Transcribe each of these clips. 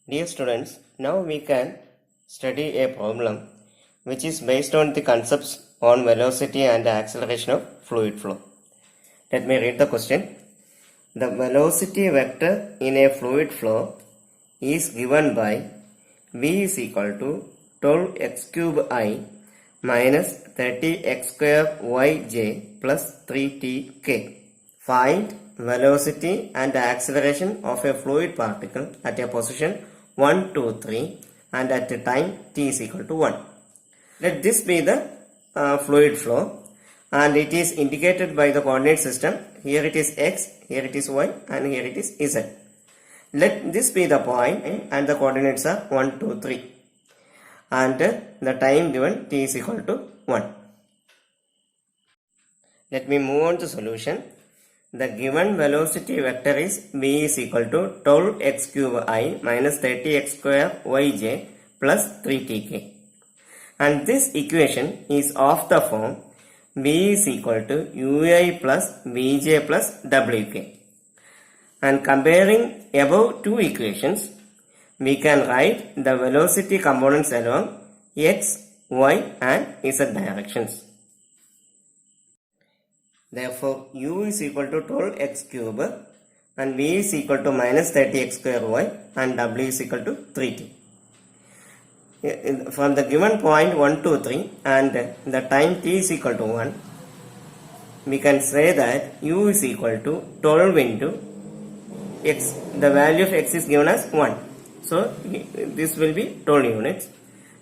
Dear students, now we can study a problem which is based on the concepts on velocity and acceleration of fluid flow. Let me read the question. The velocity vector in a fluid flow is given by v is equal to 12x cube I minus 30x square yj plus 3tk. Find velocity and acceleration of a fluid particle at a position 1, 2, 3 and at a time t is equal to 1. Let this be the fluid flow and it is indicated by the coordinate system. Here it is x, here it is y and here it is z. Let this be the point and the coordinates are 1, 2, 3 and the time given t is equal to 1. Let me move on to solution. The given velocity vector is v is equal to 12x cube I minus 30x square yj plus 3tk. And this equation is of the form v is equal to ui plus vj plus wk. And comparing above two equations, we can write the velocity components along x, y and z directions. Therefore, u is equal to 12x cube and v is equal to minus 30x square y and w is equal to 3t. From the given point 1, 2, 3 and the time t is equal to 1, we can say that u is equal to 12 into x. The value of x is given as 1. So, this will be 12 units.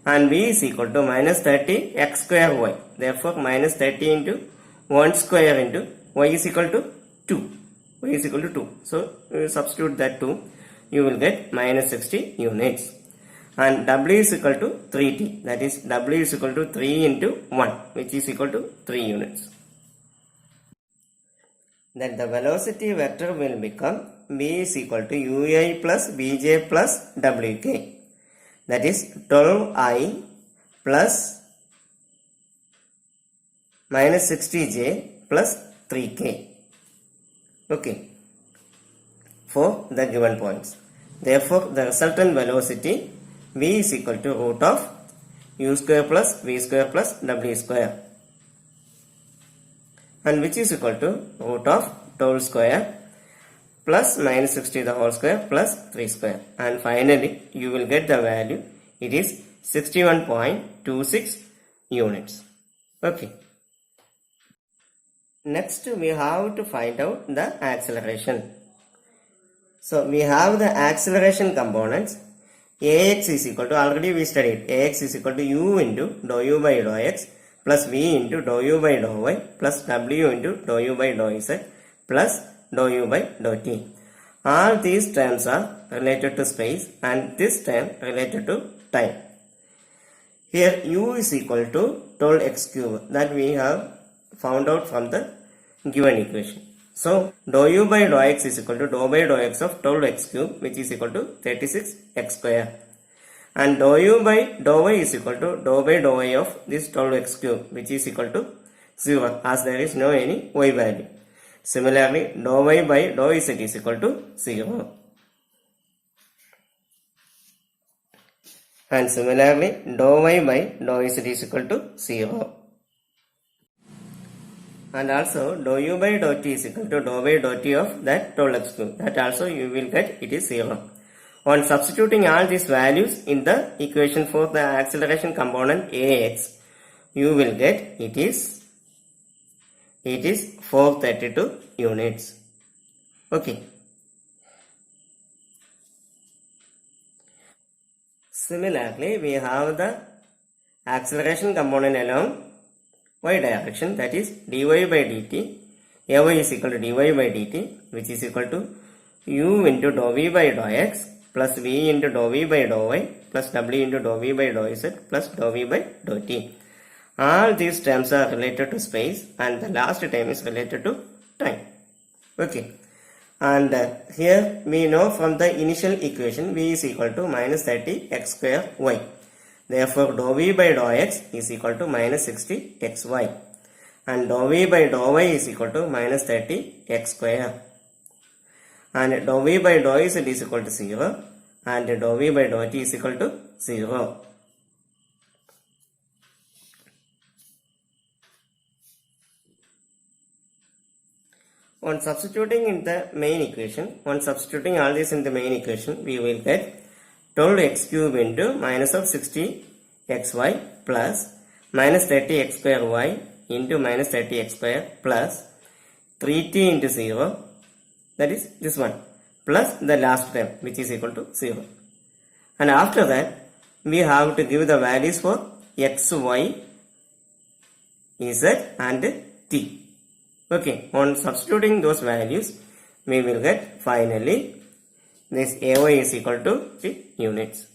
And v is equal to minus 30 x square y. Therefore, minus 30 into 1 square into y is equal to 2. Y is equal to 2. So, substitute that 2. You will get minus 60 units. And w is equal to 3t. That is, w is equal to 3 into 1, which is equal to 3 units. Then the velocity vector will become v is equal to ui plus vj plus wk. That is 12i plus minus 60j plus 3k. Okay. For the given points. Therefore, the resultant velocity v is equal to root of u square plus v square plus w square. And which is equal to root of 12 square plus minus 60 the whole square plus 3 square. And finally, you will get the value. It is 61.26 units. Okay. Next, we have to find out the acceleration. So, we have the acceleration components. Ax is equal to, already we studied, Ax is equal to u into dou u by dou x plus v into dou u by dou y plus w into dou u by dou z plus dou u by dou t. All these terms are related to space and this term related to time. Here u is equal to 12x cube that we have found out from the given equation. So, dou u by dou x is equal to dou by dou x of 12x cube which is equal to 36x square. And dou u by dou y is equal to dou by dou y of this 12x cube which is equal to 0 as there is no any y value. Similarly, dou y by dou z is equal to 0. And similarly, dou y by dou z is equal to 0. And also, dou u by dou t is equal to dou by dou t of that 12x cube. That also you will get it is 0. On substituting all these values in the equation for the acceleration component ax, you will get it is 432 units. Okay. Similarly, we have the acceleration component along y direction, that is dy by dt. Ay is equal to dy by dt which is equal to u into dou v by dou x plus v into dou v by dou y plus w into dou v by dou z plus dou v by dou t. All these terms are related to space and the last term is related to time. Okay. And here we know from the initial equation v is equal to minus 30 x square y. Therefore, dou v by dou x is equal to minus 60 xy. And dou v by dou y is equal to minus 30 x square. And dou v by dou z is equal to 0. and dou v by dou t is equal to 0. On substituting in the main equation, all this in the main equation, we will get 12x cube into minus of 60xy plus minus 30x square y into minus 30x square plus 3t into 0, that is this one, plus the last term which is equal to 0. And after that, we have to give the values for x, y, z and t. Okay, on substituting those values, we will get finally this AY is equal to 3 units.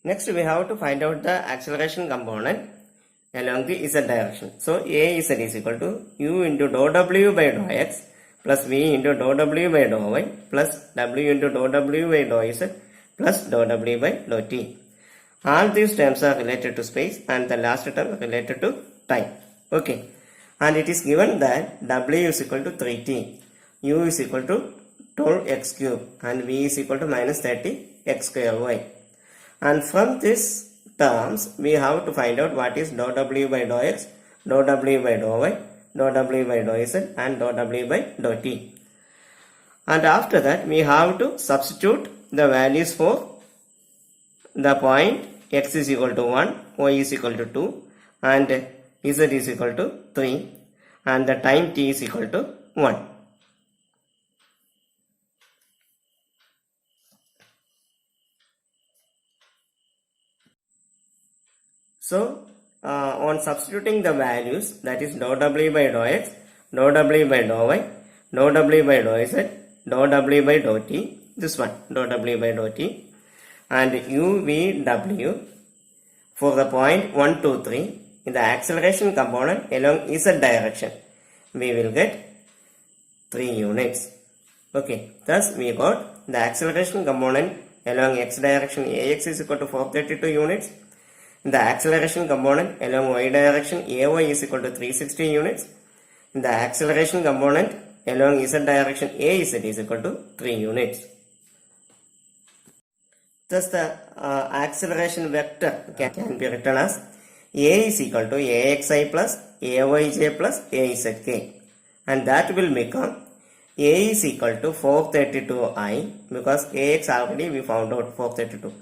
Next, we have to find out the acceleration component along the z direction. So, AZ is equal to u into dou w by dou x plus v into dou w by dou y plus w into dou w by dou z plus dou w by dou t. All these terms are related to space and the last term related to time. Okay. And it is given that w is equal to 3t, u is equal to 12x cube and v is equal to minus 30x square y. And from these terms, we have to find out what is dou w by dou x, dou w by dou y, dou w by dou z and dou w by dou t. And after that, we have to substitute the values for the point x is equal to 1, y is equal to 2 and z is equal to 3 and the time t is equal to 1. So, on substituting the values, that is dou w by dou x, dou w by dou y, dou w by dou z, dou w by dou t, this one, dou w by dou t and u, v, w for the point 1, 2, 3. In the acceleration component along z direction, we will get 3 units. Okay, thus we got the acceleration component along x direction ax is equal to 432 units. In the acceleration component along y direction ay is equal to 360 units. In the acceleration component along z direction az is equal to 3 units. Thus the acceleration vector can be written as A is equal to AXI plus AYJ plus AZK and that will become A is equal to 432I because AX already we found out 432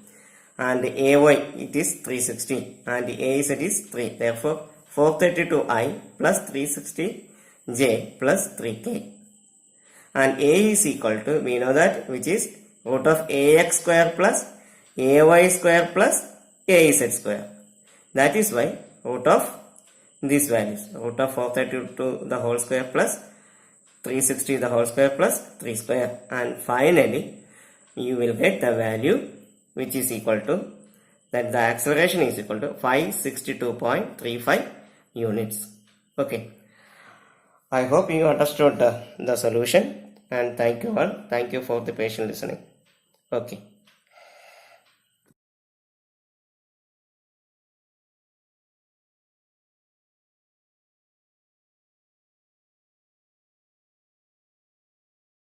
and AY it is 360 and AZ is 3. Therefore 432I plus 360J plus 3K and A is equal to, we know that, which is root of AX square plus AY square plus AZ square. That is why root of these values, root of 432 the whole square plus 360 the whole square plus 3 square and finally you will get the value which is equal to, that the acceleration is equal to 562.35 units. Okay. I hope you understood the solution and thank you all. Thank you for the patient listening. Okay.